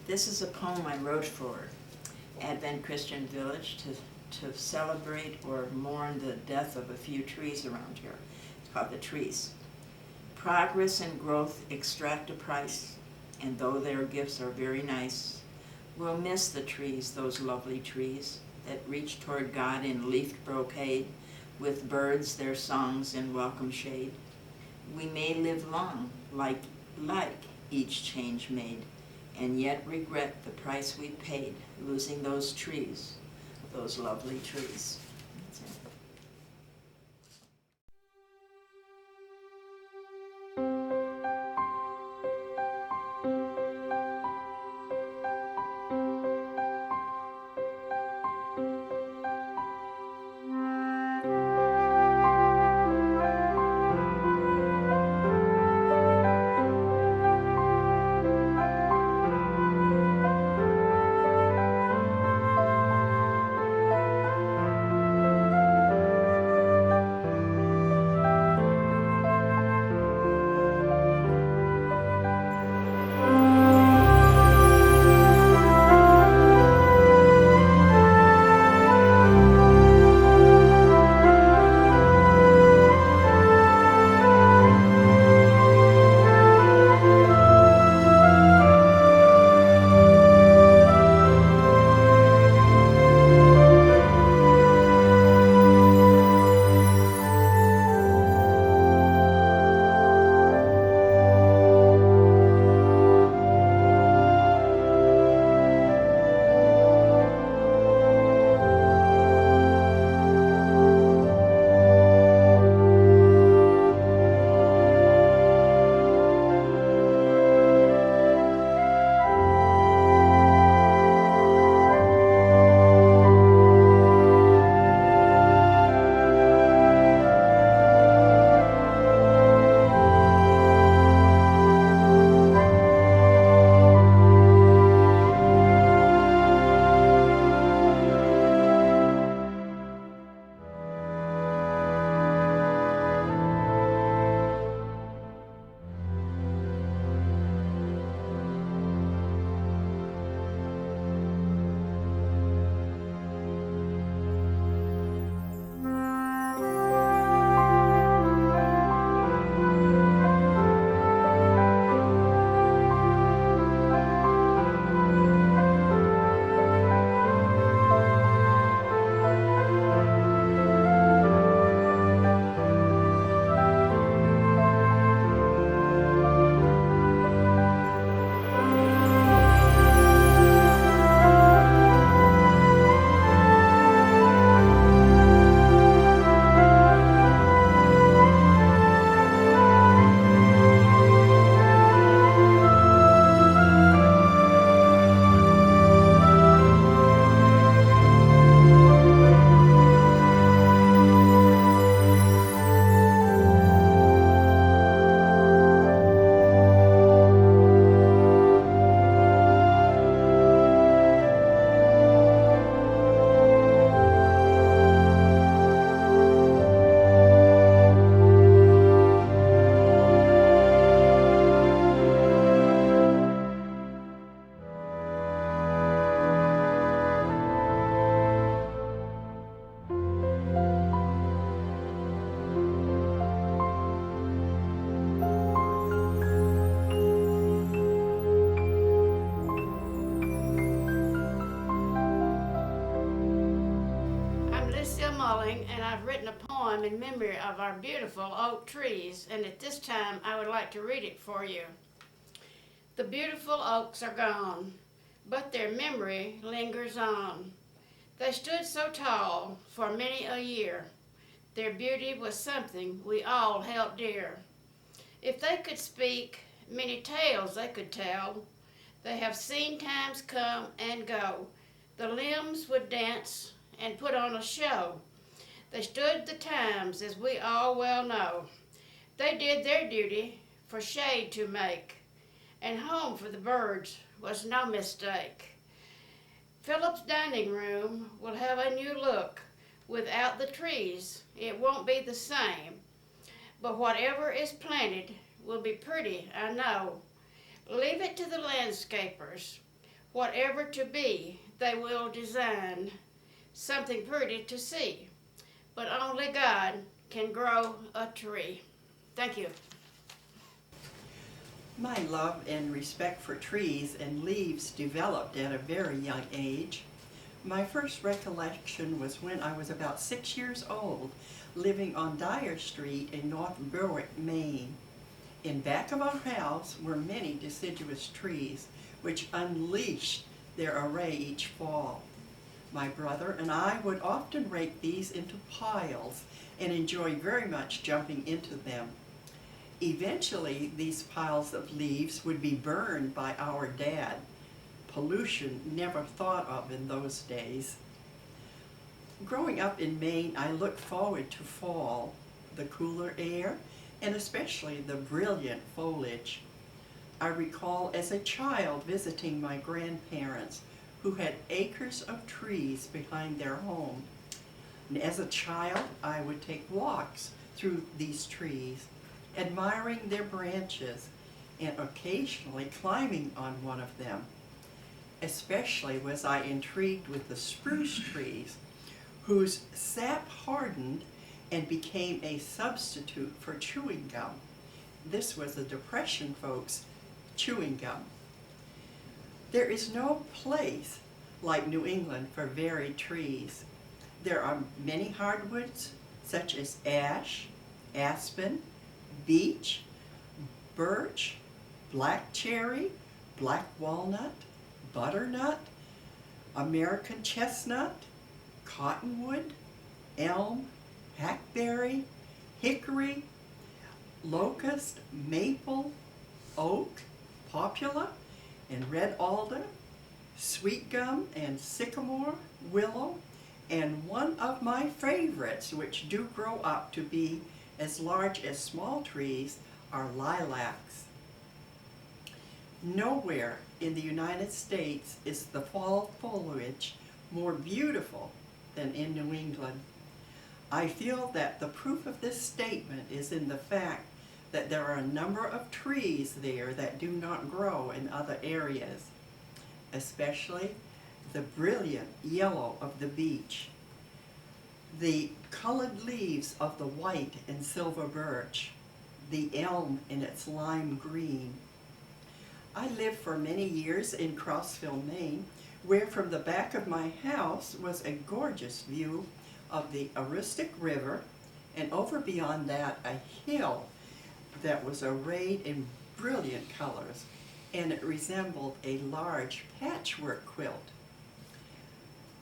This is a poem I wrote for Advent Christian Village to celebrate or mourn the death of a few trees around here. It's called The Trees. Progress and growth extract a price, and though their gifts are very nice, we'll miss the trees, those lovely trees that reach toward God in leafed brocade, with birds their songs in welcome shade. We may live long, like each change made, and yet regret the price we paid, losing those trees, those lovely trees. That's it. And I've written a poem in memory of our beautiful oak trees, and at this time I would like to read it for you. The beautiful oaks are gone, but their memory lingers on. They stood so tall for many a year. Their beauty was something we all held dear. If they could speak, many tales they could tell. They have seen times come and go. The limbs would dance and put on a show. They stood the times, as we all well know. They did their duty for shade to make, and home for the birds was no mistake. Philip's dining room will have a new look. Without the trees, it won't be the same. But whatever is planted will be pretty, I know. Leave it to the landscapers. Whatever to be, they will design something pretty to see. But only God can grow a tree. Thank you. My love and respect for trees and leaves developed at a very young age. My first recollection was when I was about 6 years old, living on Dyer Street in North Berwick, Maine. In back of our house were many deciduous trees, which unleashed their array each fall. My brother and I would often rake these into piles and enjoy very much jumping into them. Eventually, these piles of leaves would be burned by our dad. Pollution never thought of in those days. Growing up in Maine, I looked forward to fall, the cooler air, and especially the brilliant foliage. I recall as a child visiting my grandparents, who had acres of trees behind their home. And as a child, I would take walks through these trees, admiring their branches and occasionally climbing on one of them. Especially was I intrigued with the spruce trees, whose sap hardened and became a substitute for chewing gum. This was the Depression folks' chewing gum. There is no place like New England for varied trees. There are many hardwoods such as ash, aspen, beech, birch, black cherry, black walnut, butternut, American chestnut, cottonwood, elm, hackberry, hickory, locust, maple, oak, poplar, and red alder, sweet gum and sycamore, willow, and one of my favorites, which do grow up to be as large as small trees, are lilacs. Nowhere in the United States is the fall foliage more beautiful than in New England. I feel that the proof of this statement is in the fact that there are a number of trees there that do not grow in other areas, especially the brilliant yellow of the beech, the colored leaves of the white and silver birch, the elm in its lime green. I lived for many years in Crossville, Maine, where from the back of my house was a gorgeous view of the Aroostook River, and over beyond that a hill that was arrayed in brilliant colors, and it resembled a large patchwork quilt.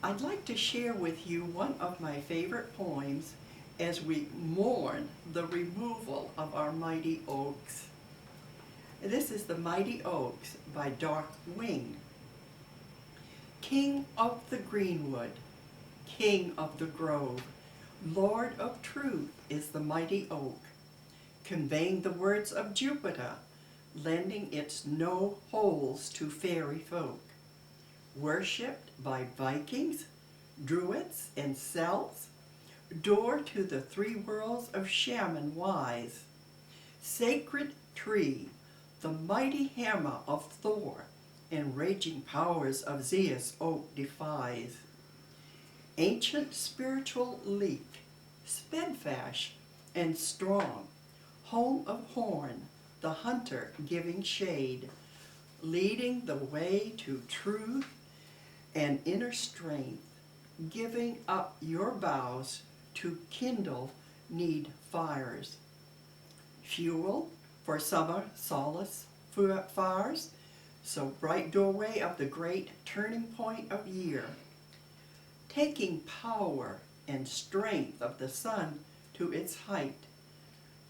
I'd like to share with you one of my favorite poems as we mourn the removal of our mighty oaks. This is The Mighty Oaks by Dark Wing. King of the greenwood, king of the grove, Lord of truth is the mighty oak, conveying the words of Jupiter, lending its no holes to fairy folk. Worshipped by Vikings, Druids, and Celts, door to the three worlds of shaman wise. Sacred tree, the mighty hammer of Thor, and raging powers of Zeus oak defies. Ancient spiritual leak, steadfast and strong, home of Horn, the hunter giving shade, leading the way to truth and inner strength, giving up your boughs to kindle need fires. Fuel for summer solace fires, so bright doorway of the great turning point of year, taking power and strength of the sun to its height,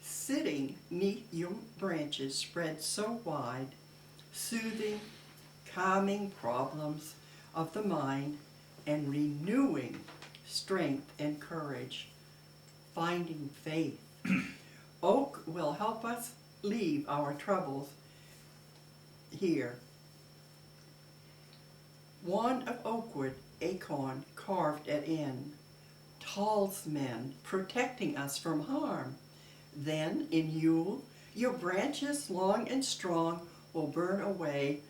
sitting neath your branches spread so wide, soothing, calming problems of the mind, and renewing strength and courage, finding faith. Oak will help us leave our troubles here. Wand of oakwood, acorn carved at end, talisman protecting us from harm. Then in Yule, your branches long and strong will burn away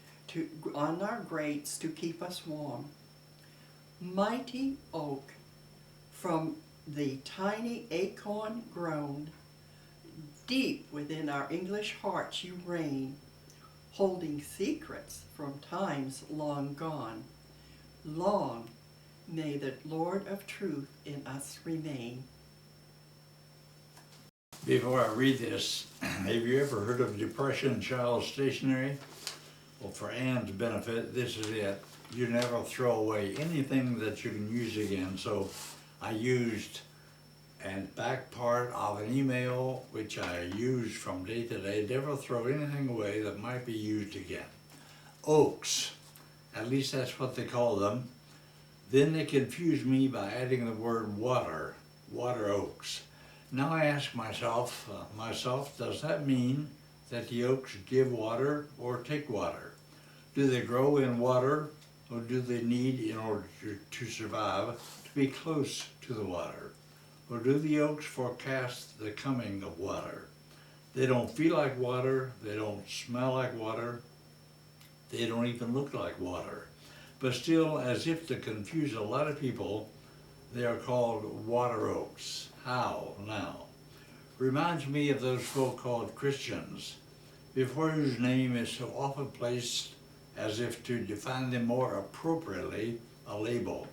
on our grates to keep us warm. Mighty oak, from the tiny acorn grown, deep within our English hearts you reign, holding secrets from times long gone. Long may the Lord of truth in us remain. Before I read this, have you ever heard of Depression Child Stationery? Well, for Ann's benefit, this is it. You never throw away anything that you can use again. So I used and back part of an email which I use from day to day. Never throw anything away that might be used again. Oaks, at least that's what they call them. Then they confuse me by adding the word water oaks. Now I ask myself, does that mean that the oaks give water or take water? Do they grow in water, or do they need, in order to survive, to be close to the water? Or do the oaks forecast the coming of water? They don't feel like water, they don't smell like water, they don't even look like water. But still, as if to confuse a lot of people, they are called water oaks. How now? Reminds me of those folk called Christians, before whose name is so often placed as if to define them more appropriately, a label.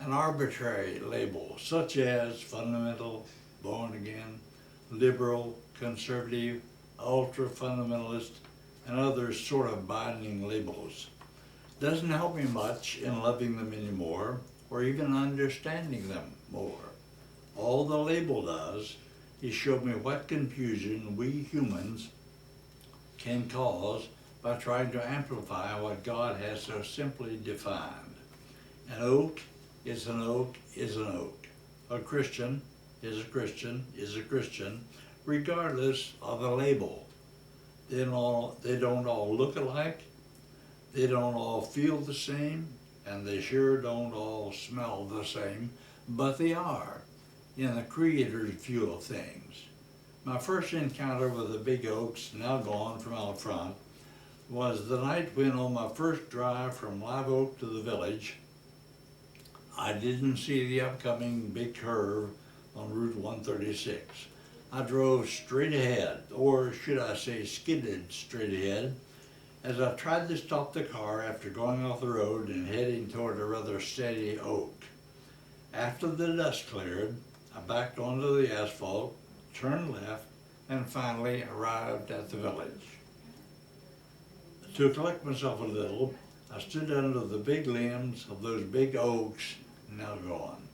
An arbitrary label, such as fundamental, born again, liberal, conservative, ultra-fundamentalist, and other sort of binding labels. Doesn't help me much in loving them anymore, or even understanding them more. All the label does is show me what confusion we humans can cause by trying to amplify what God has so simply defined. An oak is an oak is an oak. A Christian is a Christian is a Christian, regardless of the label. They don't all look alike, they don't all feel the same, and they sure don't all smell the same, but they are in the Creator's view of things. My first encounter with the big oaks, now gone from out front, was the night when on my first drive from Live Oak to the village, I didn't see the upcoming big curve on Route 136. I drove straight ahead, or should I say skidded straight ahead, as I tried to stop the car after going off the road and heading toward a rather steady oak. After the dust cleared, I backed onto the asphalt, turned left, and finally arrived at the village. To collect myself a little, I stood under the big limbs of those big oaks, now gone.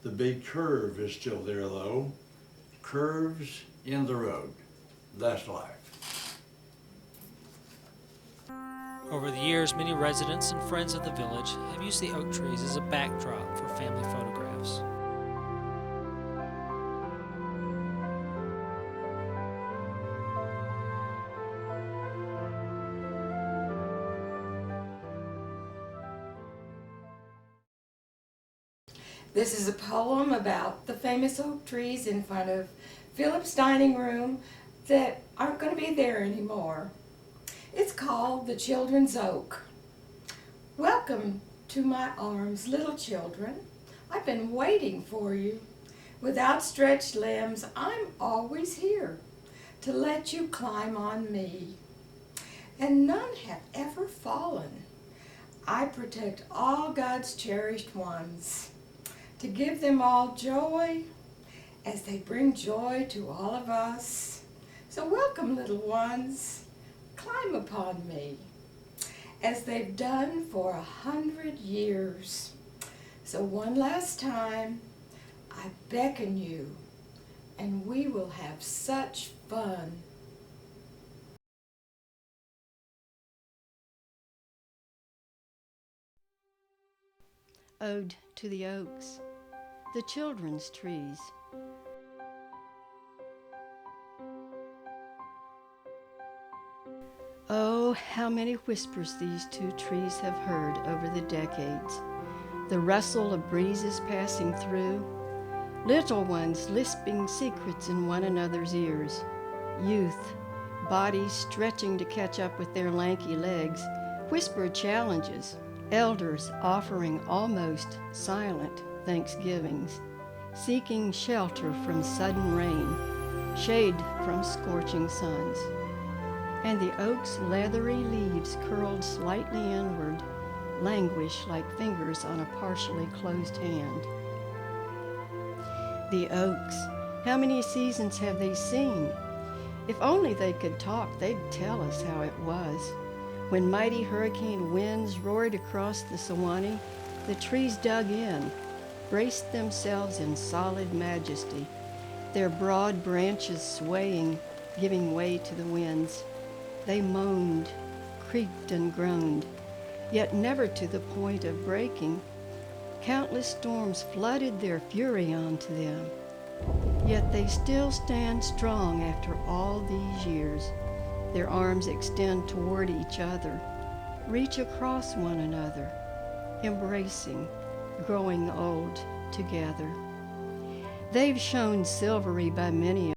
The big curve is still there though. Curves in the road. That's life. Over the years, many residents and friends of the village have used the oak trees as a backdrop for family photographs. This is a poem about the famous oak trees in front of Philip's dining room that aren't going to be there anymore. It's called The Children's Oak. Welcome to my arms, little children. I've been waiting for you. With outstretched limbs, I'm always here to let you climb on me. And none have ever fallen. I protect all God's cherished ones, to give them all joy as they bring joy to all of us. So welcome, little ones. Climb upon me, as they've done for 100 years. So one last time, I beckon you, and we will have such fun. Ode to the Oaks, the children's trees. Oh, how many whispers these two trees have heard over the decades. The rustle of breezes passing through, little ones lisping secrets in one another's ears, youth, bodies stretching to catch up with their lanky legs, Whispered challenges, elders offering almost silent thanksgivings, seeking shelter from sudden rain, shade from scorching suns. And the oak's leathery leaves curled slightly inward, languish like fingers on a partially closed hand. The oaks, how many seasons have they seen? If only they could talk, they'd tell us how it was. When mighty hurricane winds roared across the Sewanee, the trees dug in, braced themselves in solid majesty, their broad branches swaying, giving way to the winds. They moaned, creaked and groaned, yet never to the point of breaking. Countless storms flooded their fury onto them, yet they still stand strong after all these years. Their arms extend toward each other, reach across one another, embracing, growing old together. They've shone silvery by many